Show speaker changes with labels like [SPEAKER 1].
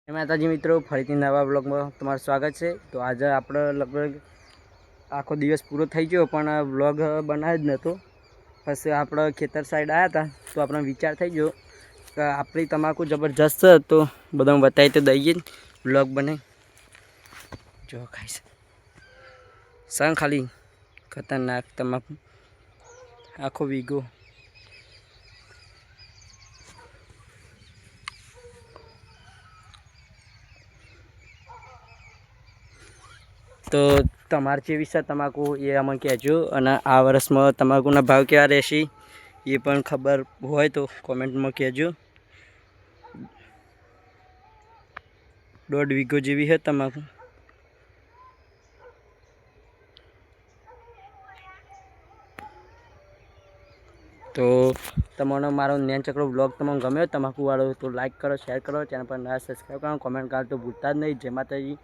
[SPEAKER 1] માતાજી મિત્રો, ફરીથી નવા બ્લોગમાં તમારું સ્વાગત છે। તો આજે આપણે લગભગ આખો દિવસ પૂરો થઈ ગયો પણ બ્લોગ બનાવ્યો જ નહોતો। પછી આપણે ખેતર સાઈડ આવ્યા હતા તો આપણો વિચાર થઈ ગયો કે આપણી તમાકુ જબરજસ્ત છે તો બધા બતાવી તો દઈએ બ્લોગ બને। જો ખાઈશ સંગ ખાલી ખતરનાક તમાકુ આખો વીઘો। તો તમારે કેવી છે તમાકુ એ અમને કહેજો, અને આ વર્ષમાં તમાકુના ભાવ કેવા રહેશે એ પણ ખબર હોય તો કોમેન્ટમાં કહેજો। 1.5 વીઘો જેવી છે તમાકુ। તો તમને મારો નેન ચકડો બ્લોગ તમને ગમ્યો તમાકુ વાળો તો લાઈક કરો, શેર કરો, ચેનલ પર નવા સબસ્ક્રાઈબ કરો, કોમેન્ટ કરો તો ભૂલતા જ નહીં। જય માતાજી।